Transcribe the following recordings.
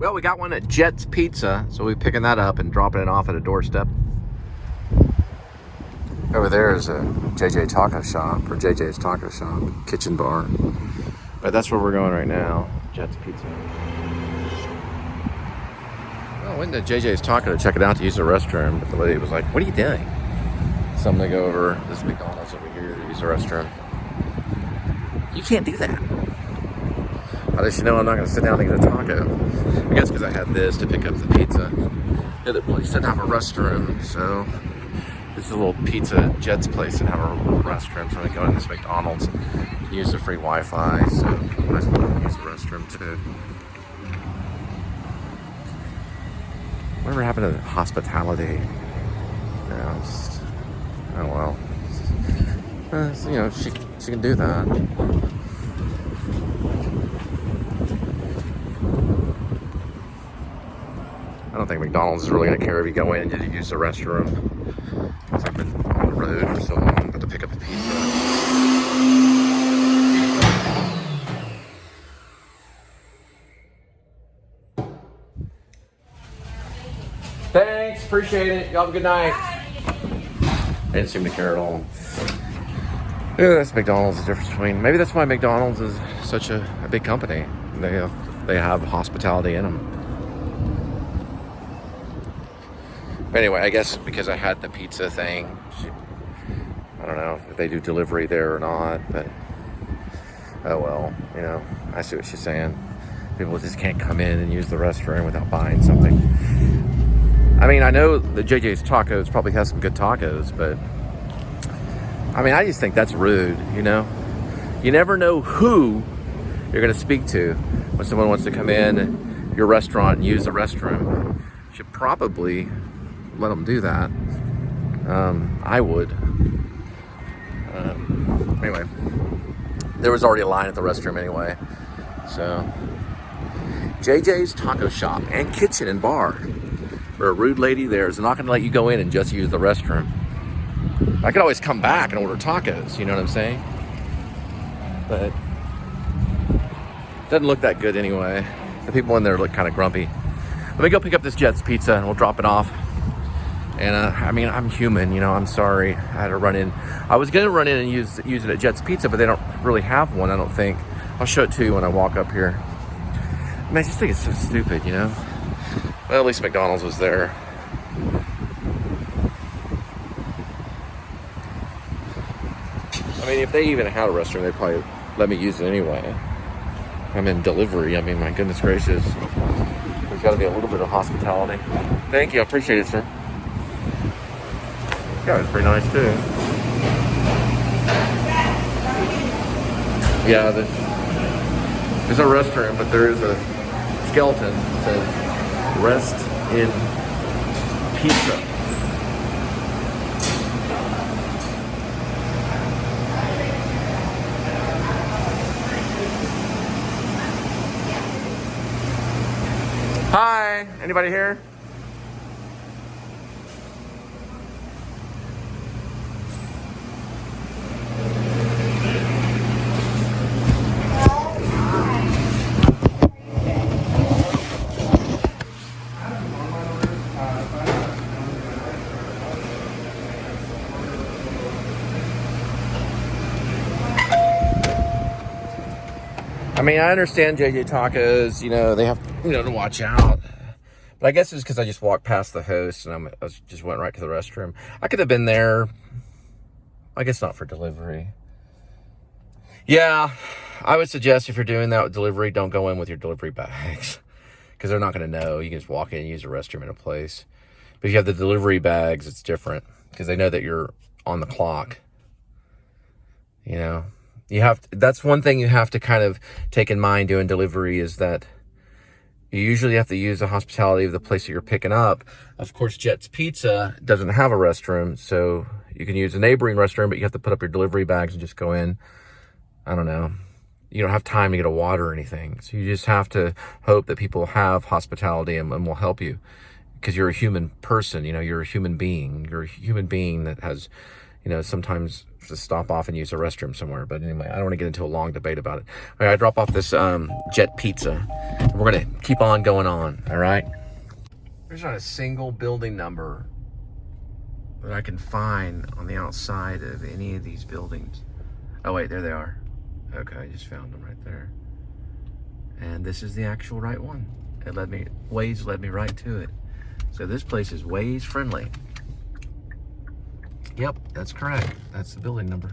Well, we got one at Jet's Pizza, so we're picking that up and dropping it off at a doorstep. Over there is a JJ Taco Shop, or JJ's Taco Shop, kitchen bar. But that's where we're going right now, Jet's Pizza. Well, I went to JJ's Taco to check it out to use the restroom, but the lady was like, "What are you doing?" So I'm gonna go over this McDonald's over here to use the restroom. You can't do that. How does she know I'm not gonna sit down and get a taco? I guess because I had this to pick up the pizza. The other place didn't have a restroom, so this is a little pizza Jet's place didn't have a restroom, so I'm gonna go in this McDonald's, use the free Wi-Fi, so might as well use the restroom too. Whatever happened to hospitality? No, just, oh well. So, you know, she can do that. I don't think McDonald's is really going to care if you go in and you use the restroom. Because I've been on the road for so long, but to pick up a pizza. Thanks, appreciate it. Y'all have a good night. They didn't seem to care at all. Yeah, that's McDonald's. The difference between, maybe that's why McDonald's is such a big company. They have hospitality in them. But anyway, I guess because I had the pizza thing, I don't know if they do delivery there or not, but oh well, you know, I see what she's saying. People just can't come in and use the restroom without buying something. I mean, I know the JJ's Tacos probably has some good tacos, but I mean, I just think that's rude, you know? You never know who you're gonna speak to when someone wants to come in your restaurant and use the restroom. You should probably let them do that. I would. Anyway, there was already a line at the restroom anyway. So, JJ's Taco Shop and Kitchen and Bar. For a rude lady there is not going to let you go in and just use the restroom. I could always come back and order tacos, you know what I'm saying? But it doesn't look that good anyway. The people in there look kind of grumpy. Let me go pick up this Jet's Pizza and we'll drop it off. And I mean, I'm human, you know, I'm sorry. I had to run in. I was going to run in and use it at Jet's Pizza, but they don't really have one, I don't think. I'll show it to you when I walk up here. I mean, I just think it's so stupid, you know? Well, at least McDonald's was there. I mean, if they even had a restroom, they'd probably let me use it anyway. I'm in delivery. I mean, my goodness gracious. There's got to be a little bit of hospitality. Thank you. I appreciate it, sir. Yeah, it's pretty nice, too. Yeah, there's a restroom, but there is a skeleton that says, "Rest in Pizza." Hi, anybody here? I mean, I understand JJ Tacos, you know, they have, you know, to watch out. But I guess it's because I just walked past the host and I just went right to the restroom. I could have been there. I guess not for delivery. Yeah, I would suggest if you're doing that with delivery, don't go in with your delivery bags. Because they're not going to know. You can just walk in and use the restroom in a place. But if you have the delivery bags, it's different. Because they know that you're on the clock. You know? That's one thing you have to kind of take in mind doing delivery is that you usually have to use the hospitality of the place that you're picking up. Of course, Jet's Pizza doesn't have a restroom, so you can use a neighboring restroom, but you have to put up your delivery bags and just go in. I don't know. You don't have time to get a water or anything. So you just have to hope that people have hospitality and will help you. Because you're a human person, you know, you're a human being. You're a human being that has, you know, sometimes to stop off and use the restroom somewhere. But anyway, I don't want to get into a long debate about it. All right, I drop off this jet pizza. We're going to keep on going on, all right? There's not a single building number that I can find on the outside of any of these buildings. Oh, wait, there they are. Okay, I just found them right there. And this is the actual right one. Waze led me right to it. So this place is Waze friendly. Yep, that's correct. That's the building number.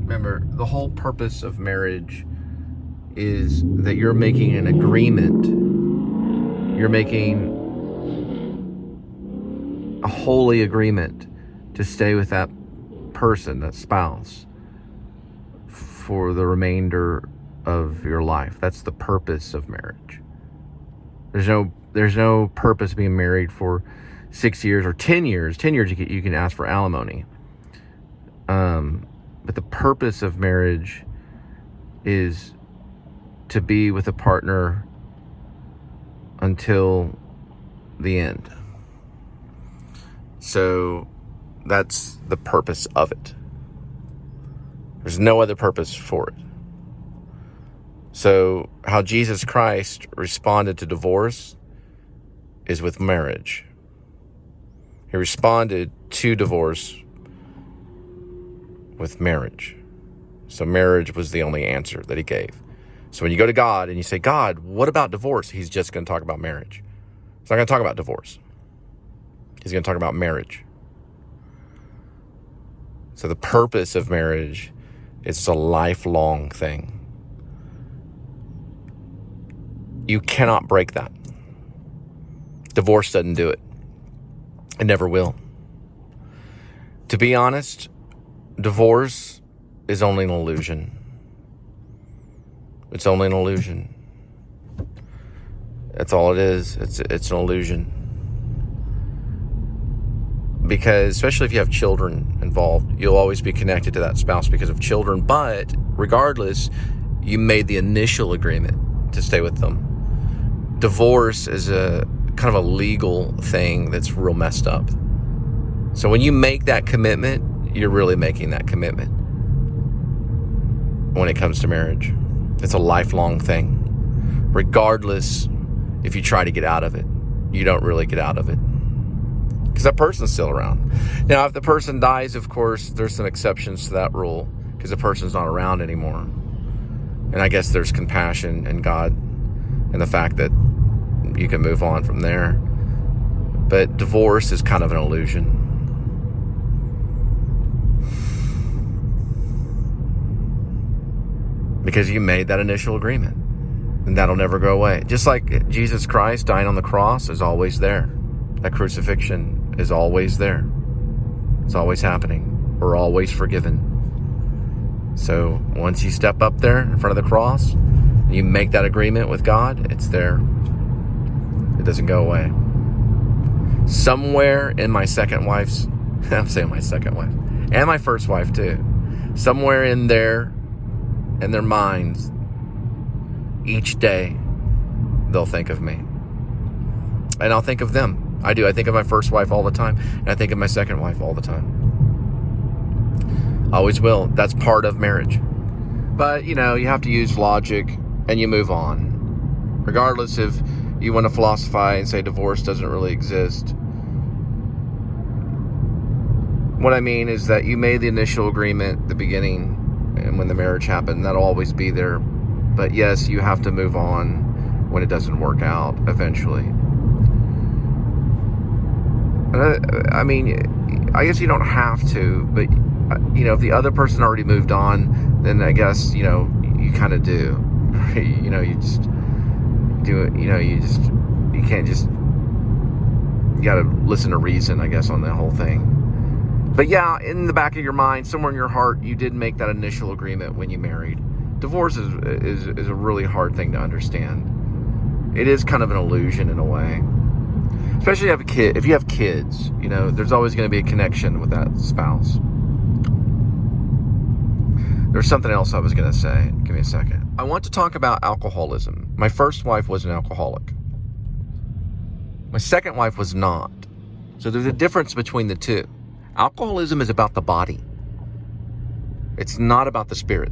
Remember, the whole purpose of marriage is that you're making an agreement. You're making a holy agreement to stay with that person, that spouse, for the remainder of your life. That's the purpose of marriage. There's no purpose of being married for 6 years or 10 years. 10 years you can ask for alimony. But the purpose of marriage is to be with a partner until the end. So that's the purpose of it. There's no other purpose for it. So how Jesus Christ responded to divorce is with marriage. He responded to divorce with marriage. So marriage was the only answer that he gave. So when you go to God and you say, God, what about divorce? He's just going to talk about marriage. He's not going to talk about divorce. He's going to talk about marriage. So the purpose of marriage is a lifelong thing. You cannot break that. Divorce doesn't do it. It never will. To be honest, divorce is only an illusion. It's only an illusion. That's all it is. It's an illusion. Because especially if you have children involved, you'll always be connected to that spouse because of children. But regardless, you made the initial agreement to stay with them. Divorce is a kind of a legal thing that's real messed up. So when you make that commitment, you're really making that commitment when it comes to marriage. It's a lifelong thing. Regardless if you try to get out of it, you don't really get out of it. Because that person's still around. Now, if the person dies, of course, there's some exceptions to that rule because the person's not around anymore. And I guess there's compassion in God and the fact that you can move on from there. But divorce is kind of an illusion. Because you made that initial agreement. And that'll never go away. Just like Jesus Christ dying on the cross is always there. That crucifixion is always there. It's always happening. We're always forgiven. So once you step up there in front of the cross, and you make that agreement with God, it's there. It doesn't go away. Somewhere in my second wife's, I'm saying my second wife, and my first wife too, somewhere in their minds, each day, they'll think of me. And I'll think of them. I do. I think of my first wife all the time. And I think of my second wife all the time. Always will. That's part of marriage. But, you have to use logic and you move on. Regardless if you want to philosophize and say divorce doesn't really exist. What I mean is that you made the initial agreement at the beginning, and when the marriage happened, that'll always be there. But yes, you have to move on when it doesn't work out eventually. I mean, I guess you don't have to, but if the other person already moved on, then I guess, you kind of do. You just do it, you just you can't just, you got to listen to reason, I guess, on that whole thing. But yeah, in the back of your mind, somewhere in your heart, you did make that initial agreement when you married. Divorce is a really hard thing to understand. It is kind of an illusion in a way. Especially if you have kids, you know, there's always going to be a connection with that spouse. There's something else I was going to say. Give me a second. I want to talk about alcoholism. My first wife was an alcoholic. My second wife was not. So there's a difference between the two. Alcoholism is about the body. It's not about the spirit.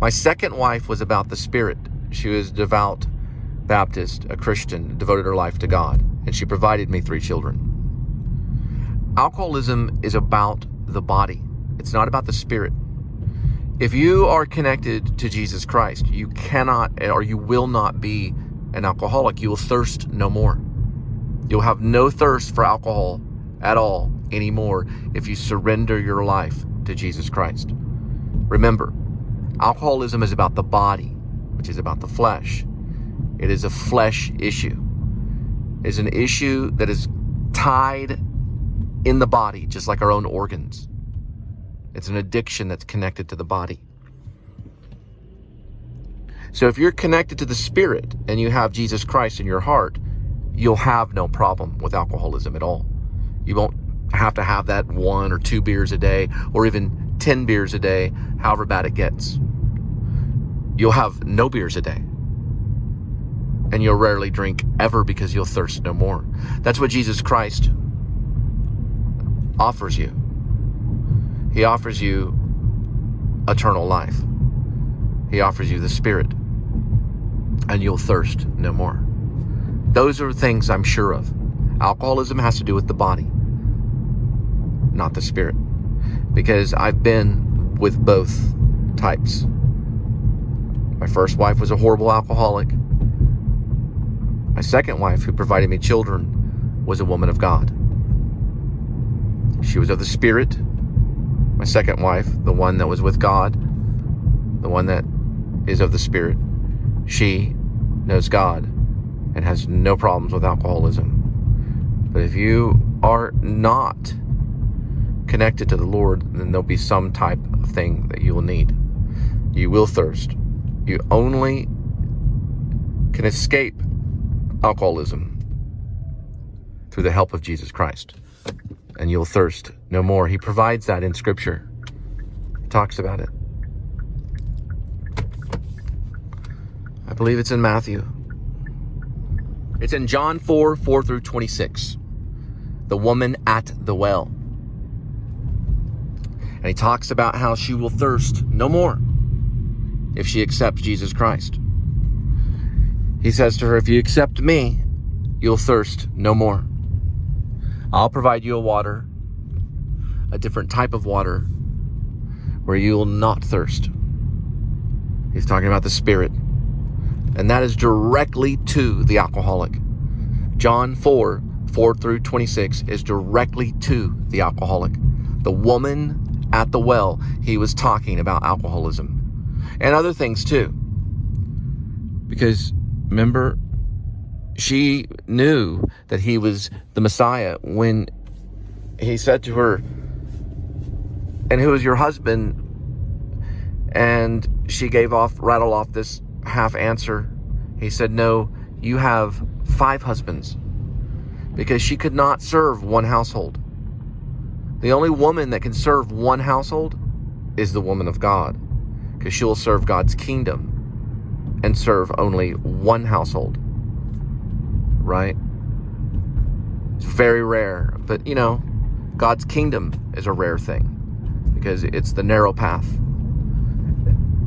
My second wife was about the spirit. She was devout Baptist, a Christian, devoted her life to God, and she provided me 3 children. Alcoholism is about the body. It's not about the spirit. If you are connected to Jesus Christ, you cannot or you will not be an alcoholic. You will thirst no more. You'll have no thirst for alcohol at all anymore if you surrender your life to Jesus Christ. Remember, alcoholism is about the body, which is about the flesh. It is a flesh issue. It is an issue that is tied in the body, just like our own organs. It's an addiction that's connected to the body. So if you're connected to the spirit and you have Jesus Christ in your heart, you'll have no problem with alcoholism at all. You won't have to have that 1 or 2 beers a day or even 10 beers a day, however bad it gets. You'll have no beers a day. And you'll rarely drink ever because you'll thirst no more. That's what Jesus Christ offers you. He offers you eternal life. He offers you the Spirit. And you'll thirst no more. Those are things I'm sure of. Alcoholism has to do with the body, not the spirit. Because I've been with both types. My first wife was a horrible alcoholic. My second wife, who provided me children, was a woman of God. She was of the Spirit. My second wife, the one that was with God, the one that is of the Spirit, she knows God and has no problems with alcoholism. But if you are not connected to the Lord, then there'll be some type of thing that you will need. You will thirst. You only can escape alcoholism through the help of Jesus Christ. And you'll thirst no more. He provides that in Scripture. He talks about it. I believe it's in Matthew. It's in John 4 through 26. The woman at the well. And he talks about how she will thirst no more if she accepts Jesus Christ. He says to her, if you accept me, you'll thirst no more. I'll provide you a different type of water where you will not thirst. He's talking about the Spirit. And that is directly to the alcoholic. John 4 through 26 is directly to the alcoholic. The woman at the well, he was talking about alcoholism. And other things too. Because remember, she knew that he was the Messiah when he said to her, and who is your husband? And she rattled off this half answer. He said, no, you have 5 husbands. Because she could not serve one household. The only woman that can serve one household is the woman of God. Because she'll serve God's kingdom and serve only one household. Right? It's very rare. But, you know, God's kingdom is a rare thing. Because it's the narrow path.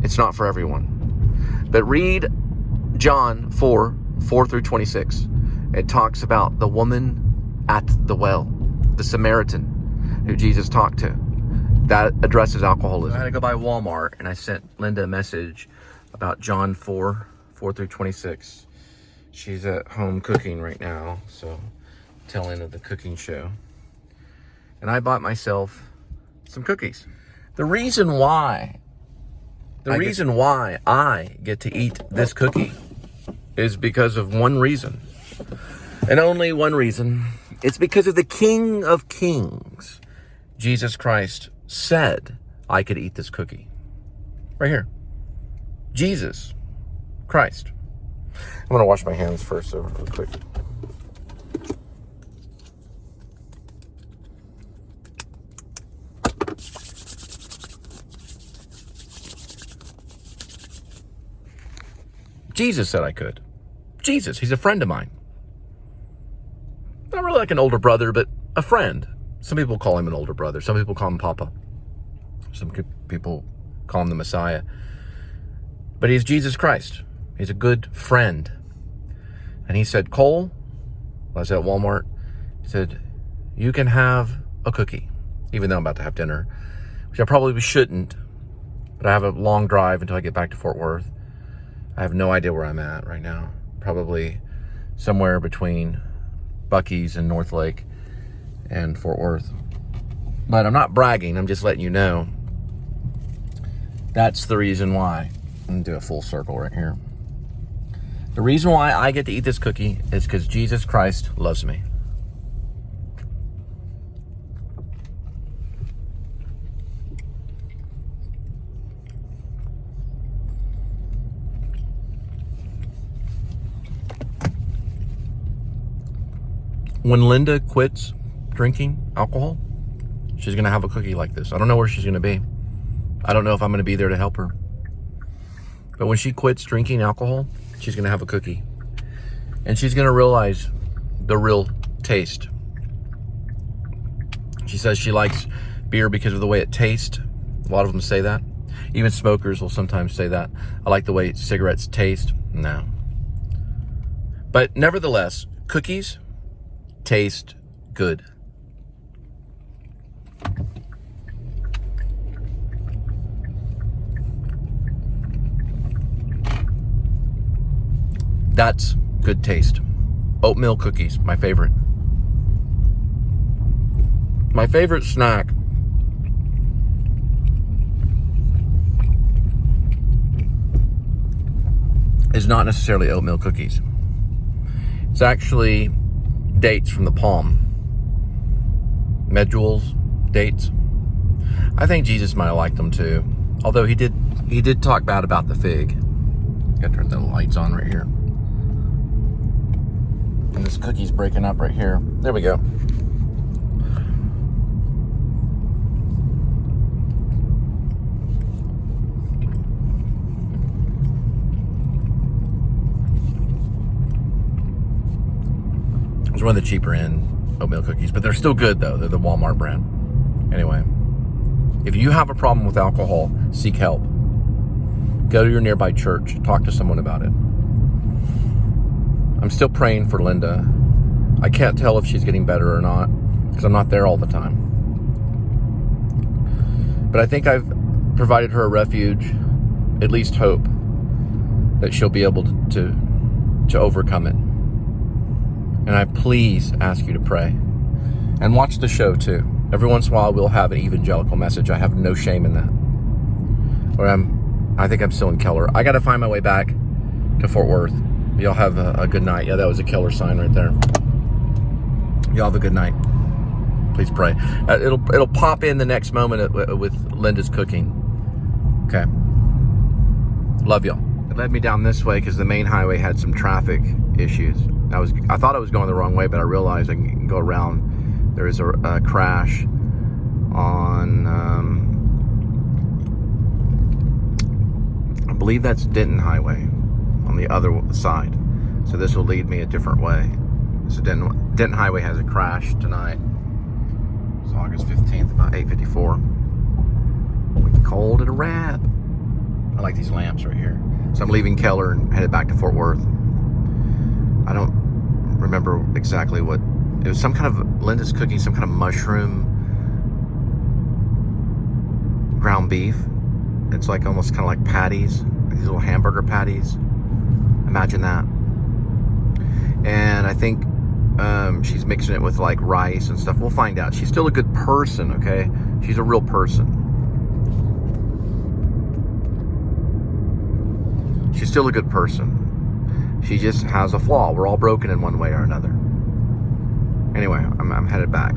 It's not for everyone. But read John 4 through 26. It talks about the woman at the well, the Samaritan who Jesus talked to. That addresses alcoholism. I had to go by Walmart and I sent Linda a message about John 4 through 26. She's at home cooking right now, so tail end of the cooking show. And I bought myself some cookies. The reason why I get to eat this cookie is because of one reason. And only one reason. It's because of the King of Kings. Jesus Christ said I could eat this cookie. Right here. Jesus Christ. I'm going to wash my hands first, so real quick. Jesus said I could. Jesus, he's a friend of mine. Not really like an older brother, but a friend. Some people call him an older brother. Some people call him Papa. Some people call him the Messiah. But he's Jesus Christ. He's a good friend. And he said, Cole, I was at Walmart, he said, you can have a cookie, even though I'm about to have dinner, which I probably shouldn't, but I have a long drive until I get back to Fort Worth. I have no idea where I'm at right now. Probably somewhere between Buc-ee's and North Lake and Fort Worth. But I'm not bragging, I'm just letting you know. That's the reason why. I'm going to do a full circle right here. The reason why I get to eat this cookie is because Jesus Christ loves me. When Linda quits drinking alcohol, she's going to have a cookie like this. I don't know where she's going to be. I don't know if I'm going to be there to help her. But when she quits drinking alcohol, she's going to have a cookie. And she's going to realize the real taste. She says she likes beer because of the way it tastes. A lot of them say that. Even smokers will sometimes say that. I like the way cigarettes taste. No. But nevertheless, cookies taste good. That's good taste. Oatmeal cookies, my favorite. My favorite snack is not necessarily oatmeal cookies. It's actually dates from the palm. Medjool's dates. I think Jesus might have liked them too. Although he did talk bad about the fig. Gotta turn the lights on right here. And this cookie's breaking up right here. There we go. It's one of the cheaper end oatmeal cookies, but they're still good though. They're the Walmart brand. Anyway, if you have a problem with alcohol, seek help. Go to your nearby church. Talk to someone about it. I'm still praying for Linda. I can't tell if she's getting better or not because I'm not there all the time. But I think I've provided her a refuge, at least hope, that she'll be able to overcome it. And I please ask you to pray. And watch the show too. Every once in a while we'll have an evangelical message. I have no shame in that. Or I think I'm still in Keller. I got to find my way back to Fort Worth. Y'all have a good night. Yeah, that was a Keller sign right there. Y'all have a good night. Please pray. It'll pop in the next moment with Linda's cooking. Okay. Love y'all. It led me down this way because the main highway had some traffic issues. I thought I was going the wrong way, but I realized I can go around. There is a crash on, I believe that's Denton Highway on the other side. So this will lead me a different way. So Denton Highway has a crash tonight. It's August 15th, about 8:54. We called it a wrap. I like these lamps right here. So I'm leaving Keller and headed back to Fort Worth. I don't remember exactly what it was. Some kind of Linda's cooking some kind of mushroom ground beef. It's like almost kind of like patties, these little hamburger patties. Imagine that. And I think she's mixing it with like rice and stuff. We'll find out. She's still a good person, okay? She's a real person. She's still a good person. She just has a flaw. We're all broken in one way or another. Anyway, I'm headed back.